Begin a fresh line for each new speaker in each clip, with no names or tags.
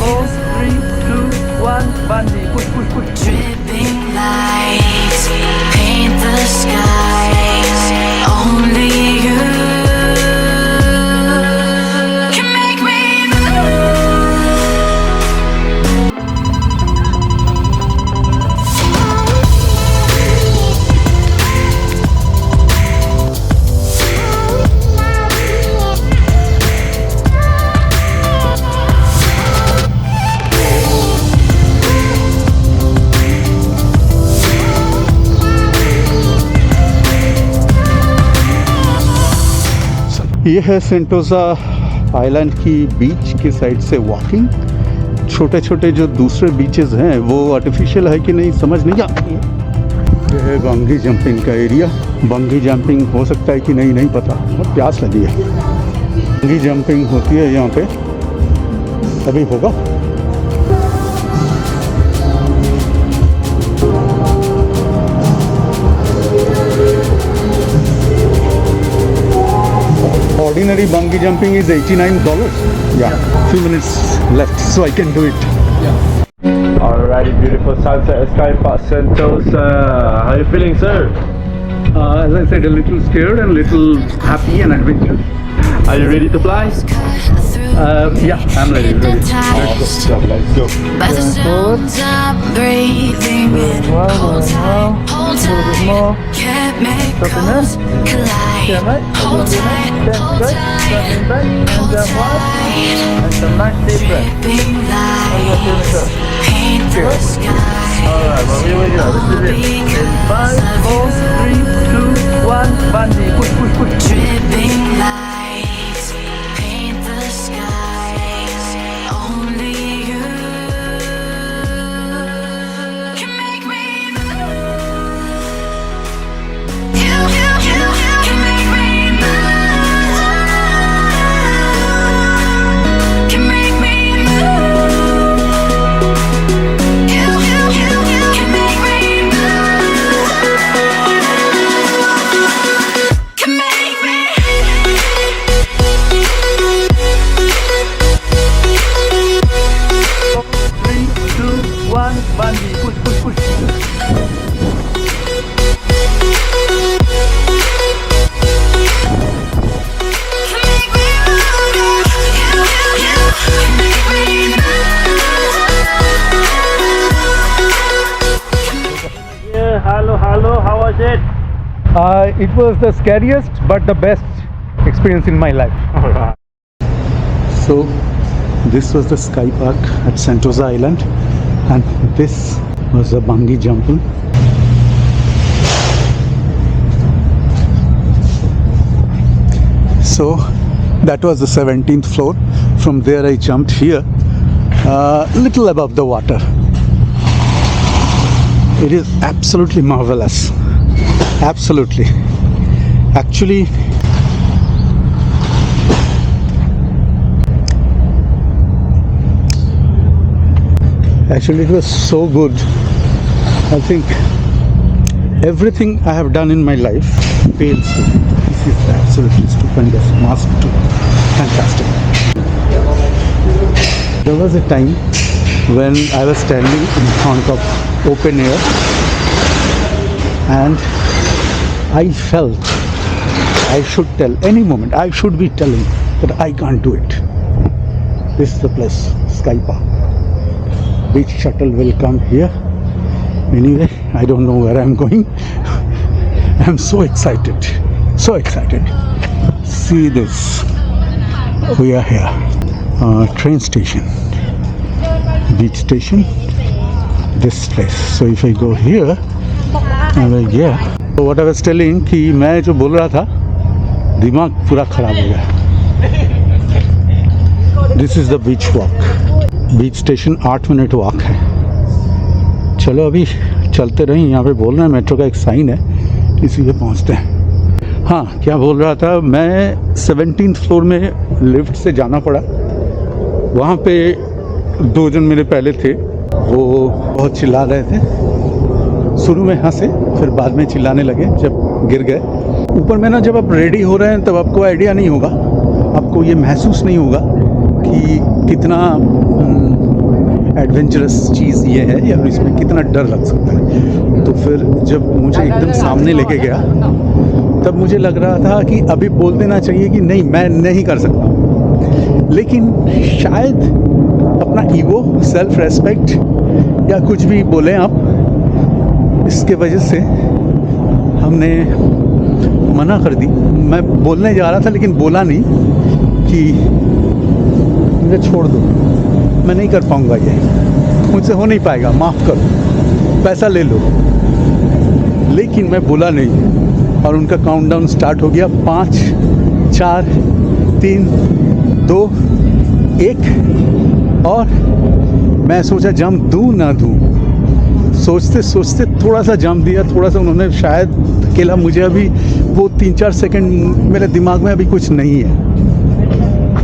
4, 3, 2, 1, bungee. Push, push, push.
Dripping lights paint the skies. Only you can make me
ये है Sentosa island की बीच की side से walking. छोटे छोटे जो दूसरे बीचेस हैं वो आर्टिफिशियल है कि नहीं समझ नहीं आती है। ये है बंगी जंपिंग का एरिया। बंगी जंपिंग हो सकता है कि नहीं पता, बहुत प्यास लगी है। बंगी जंपिंग होती है यहाँ पे, अभी होगा। Ordinary bungee jumping is $89. Yeah, few minutes left, so I can do it.
Alrighty, beautiful sunset, Sky Park Sentosa. How are you feeling, sir?
As I said, a little scared and a little happy and adventurous.
Are you ready to fly?
Yeah, I'm ready.
Let's go. Let's go.
by the sounds I'm breathing in. Hold tight, hold tight. Can't make us collide. Hold tight, hold tight. Hold tight.
And some nice deep breath.
Dripping lights paint the skies.
Alright, well here we go. This is it. In 5, 4, 3, 2, 1, bungee. Push, push, push.
Dripping lights paint the skies. Only you can make me move. You can make me move. Can make me move. You can make me move. Can make me.
3, 2, 1, bungee. Push, push, push.
Yeah, hello. How was it?
It was the scariest but the best experience in my life.
Alright.
So this was the Sky Park at Sentosa Island, and this was the bungee jumping. So that was the 17th floor. From there I jumped here, little above the water. It is absolutely marvelous. Absolutely. Actually, it was so good. I think everything I have done in my life fails. This is absolutely stupendous. Must do. Fantastic. There was a time when I was standing in front of open air and I felt I should tell any moment, I should be telling that I can't do it. This is the place, Sky Park. Beach shuttle will come here. Anyway, I don't know where I'm going. I'm so excited. So excited. See this. We are here. Train station. Beach station. This place. So if I go here, I will get. So what I was telling कि मैं जो बोल रहा था दिमाग पूरा खराब हो गया. This is the beach walk. Beach station 8 minute walk है. चलो अभी चलते रहें. यहाँ पे बोल रहे हैं मेट्रो का एक साइन है, इसी पे पहुँचते हैं. हाँ, क्या बोल रहा था मैं 17th फ्लोर में लिफ्ट से जाना पड़ा. वहाँ पे 2 जन मेरे पहले थे, वो बहुत चिल्ला रहे थे. शुरू में हंसे, फिर बाद में चिल्लाने लगे जब गिर गए. ऊपर में ना जब आप रेडी हो रहे हैं तब आपको आइडिया नहीं होगा, आपको ये महसूस नहीं होगा कि कितना एडवेंचरस चीज़ ये है या इसमें कितना डर लग सकता है। तो फिर जब मुझे एकदम सामने लेके गया तब मुझे लग रहा था कि अभी बोल देना चाहिए कि नहीं मैं नहीं कर सकता, लेकिन शायद अपना ईगो, सेल्फ रेस्पेक्ट या कुछ भी बोलें आप, इसके वजह से हमने मना कर दी। मैं बोलने जा रहा था लेकिन बोला नहीं कि मुझे छोड़ दो, मैं नहीं कर पाऊँगा, ये मुझसे हो नहीं पाएगा, माफ़ करो, पैसा ले लो। लेकिन मैं बोला नहीं और उनका काउंटडाउन स्टार्ट हो गया। 5 4 3 2 1 और मैं सोचा जंप दूँ ना दूँ, सोचते सोचते थोड़ा सा जंप दिया, थोड़ा सा उन्होंने शायद अकेला, मुझे अभी वो 3-4 सेकंड मेरे दिमाग में अभी कुछ नहीं है,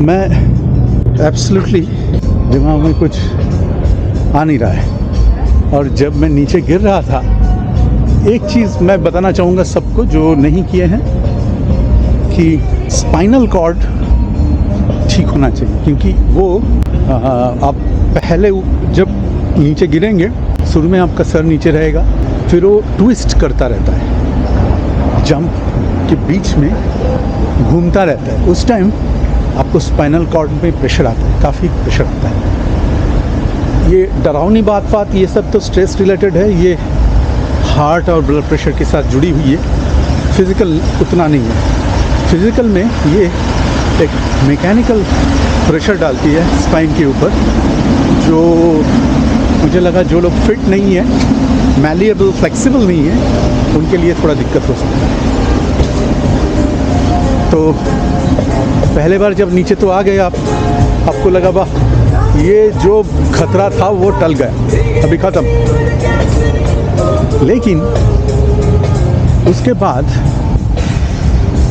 मैं एब्सोल्युटली दिमाग में कुछ आ नहीं रहा है। और जब मैं नीचे गिर रहा था, एक चीज़ मैं बताना चाहूँगा सबको जो नहीं किए हैं कि स्पाइनल कॉर्ड ठीक होना चाहिए, क्योंकि वो आप पहले जब नीचे गिरेंगे शुरू में आपका सर नीचे रहेगा, फिर वो ट्विस्ट करता रहता है, जंप के बीच में घूमता रहता है, उस टाइम आपको स्पाइनल कॉर्ड में प्रेशर आता है, काफ़ी प्रेशर आता है। ये डरावनी बात ये सब तो स्ट्रेस रिलेटेड है, ये हार्ट और ब्लड प्रेशर के साथ जुड़ी हुई है, फिज़िकल उतना नहीं है। फिज़िकल में ये एक मैकेनिकल प्रेशर डालती है स्पाइन के ऊपर, जो मुझे लगा जो लोग फिट नहीं है, मैलिएबल, फ्लेक्सिबल नहीं है, उनके लिए थोड़ा दिक्कत हो सकता है। तो पहले बार जब नीचे तो आ गए आपको लगा वाह ये जो खतरा था वो टल गया, अभी ख़त्म। लेकिन उसके बाद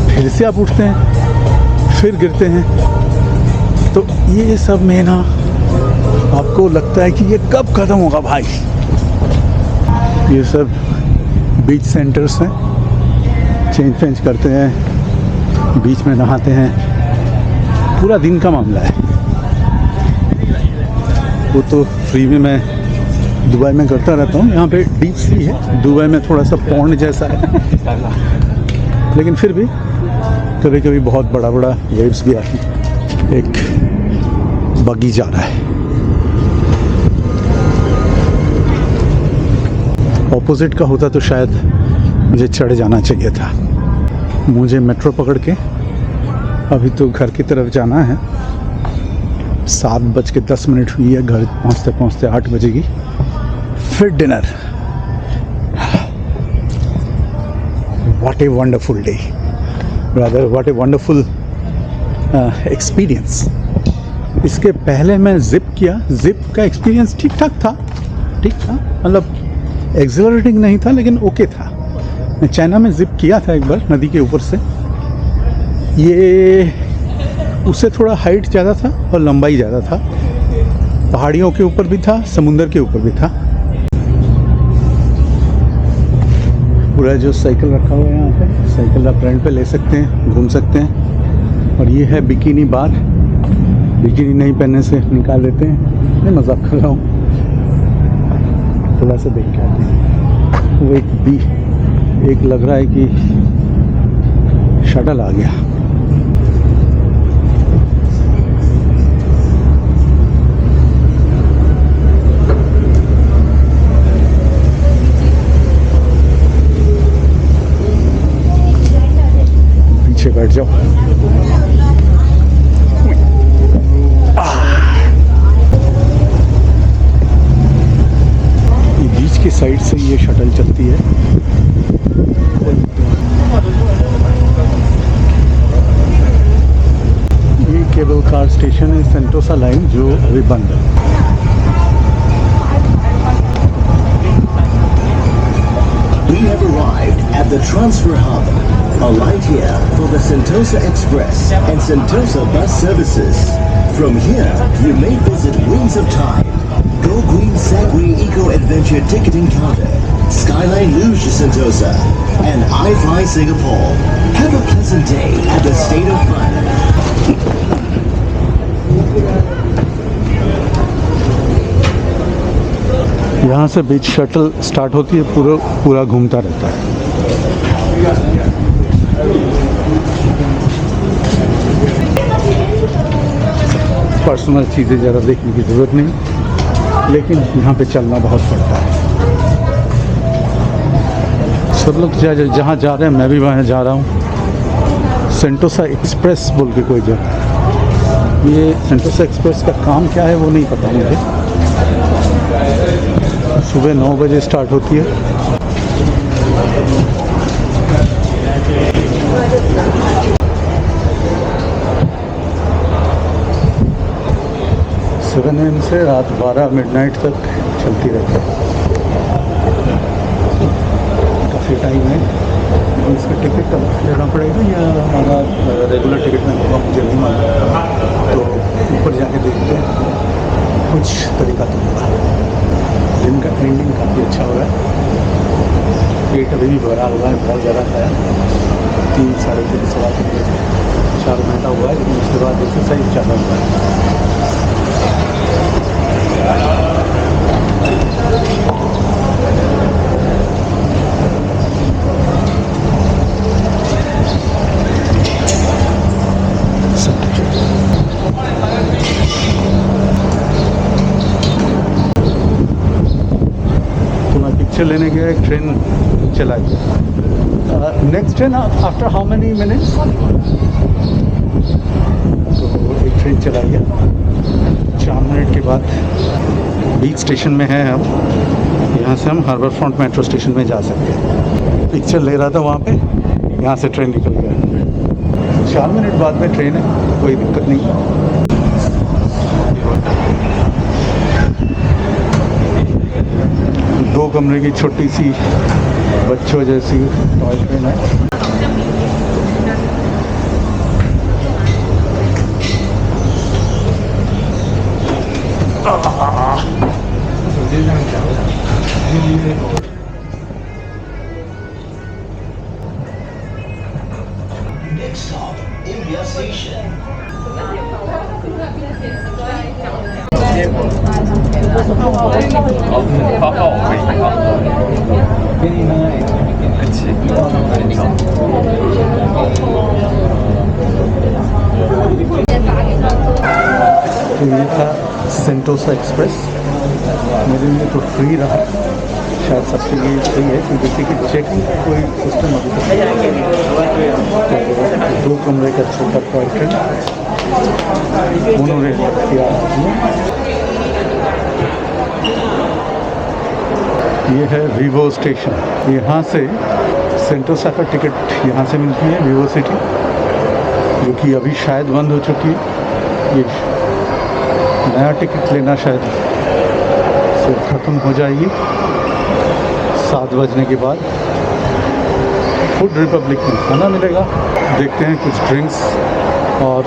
फिर से आप उठते हैं, फिर गिरते हैं, तो ये सब में ना आपको लगता है कि ये कब ख़त्म होगा भाई। ये सब बीच सेंटर्स हैं, चेंज करते हैं, बीच में नहाते हैं, पूरा दिन का मामला है। वो तो फ्री में मैं दुबई में करता रहता हूँ, यहाँ पे डीप सी है, दुबई में थोड़ा सा पौंड जैसा है, लेकिन फिर भी कभी कभी बहुत बड़ा वेव्स भी आती हैं। एक बगी जा रहा है, ऑपोजिट का होता तो शायद मुझे चढ़ जाना चाहिए था। मुझे मेट्रो पकड़ के अभी तो घर की तरफ जाना है, 7:10 हुई है, घर पहुँचते पहुँचते 8 बजेगी, फिर dinner. What a wonderful day, rather what a wonderful experience. इसके पहले मैं जिप किया, जिप का एक्सपीरियंस ठीक था, मतलब एक्सिलरेटिंग नहीं था लेकिन ओके था। मैं चाइना में जिप किया था एक बार नदी के ऊपर से, ये उससे थोड़ा हाइट ज़्यादा था और लंबाई ज़्यादा था, पहाड़ियों के ऊपर भी था, समुंदर के ऊपर भी था। पूरा जो साइकिल रखा हुआ है यहाँ पे, साइकिल आप रेंट पे ले सकते हैं, घूम सकते हैं। और ये है बिकिनी बार, बिकिनी नहीं पहनने से निकाल देते हैं, मैं मजाक कर रहा हूँ, थोड़ा सा देख के आते हैं। वो एक लग रहा है कि शटल आ गया। पीछे बैठ जाओ। ये बीच की साइड से ये शटल चलती है। ये केबल कार स्टेशन है सेंटोसा लाइन, जो अभी बंद है।
We have arrived at the transfer hub. Alight here for the Sentosa Express and Sentosa bus services. From here, you may visit Wings of Time, Go Green Sagri Eco Adventure ticketing counter, Skyline Luge Sentosa, and iFly Singapore. Have a pleasant day at the State of Fun.
यहाँ से बीच shuttle start होती है, पूरा घूमता रहता है। Personal चीज़ें ज़रा देखने की ज़रूरत नहीं, लेकिन यहाँ पे चलना बहुत पड़ता है। सब लोग जहाँ जा रहे हैं मैं भी वहाँ जा रहा हूँ। सेंटोसा एक्सप्रेस बोल के कोई जगह, ये सेंटोसा एक्सप्रेस का काम क्या है वो नहीं पता मुझे। सुबह 9 बजे स्टार्ट होती है। सेवन AM से रात 12 मिडनाइट तक चलती रहती है। काफ़ी टाइम है। इसका टिकट लेना पड़ेगा या हमारा रेगुलर टिकट में होगा मुझे नहीं मालूम, तो ऊपर जाके देखते हैं। कुछ तरीका तो होगा। दिन का एंडिंग काफ़ी अच्छा हो रहा है। पेट अभी भी भरा हुआ है, बहुत ज़्यादा खाया। 3 साढ़े 3 सवा 3 बजे 4 घंटा हुआ है, लेकिन उसके बाद एक्सरसाइज ज़्यादा हुआ है। तो मैं पिक्चर लेने गया, एक ट्रेन चला गया। Next train after how many minutes? तो एक ट्रेन चला गया 4 मिनट के बाद। बीच स्टेशन में है हम, यहाँ से हम हार्बर फ्रंट मेट्रो स्टेशन में जा सकते हैं। पिक्चर ले रहा था वहाँ पे, यहाँ से ट्रेन निकल गया। 4 मिनट बाद में ट्रेन है, कोई दिक्कत नहीं। दो कमरे की छोटी सी बच्चों जैसी टॉय ट्रेन है।
Next stop, India Station.
तो ये था सेंटोसा एक्सप्रेस। मेरे लिए तो फ्री रहा, शायद सबके लिए फ्री है, क्योंकि टिकट चेकिंग का कोई सिस्टम अभी तक नहीं। तो 2 कमरे का छोटा टॉय ट्रेन मोनो रेल किया। ये है वीवो स्टेशन। यहाँ से सेंटोसा का टिकट यहाँ से मिलती है, वीवो सिटी, जो कि अभी शायद बंद हो चुकी है। ये नया टिकट लेना शायद से ख़त्म हो जाएगी 7 बजने के बाद। फूड रिपब्लिक में खाना मिलेगा। देखते हैं कुछ ड्रिंक्स और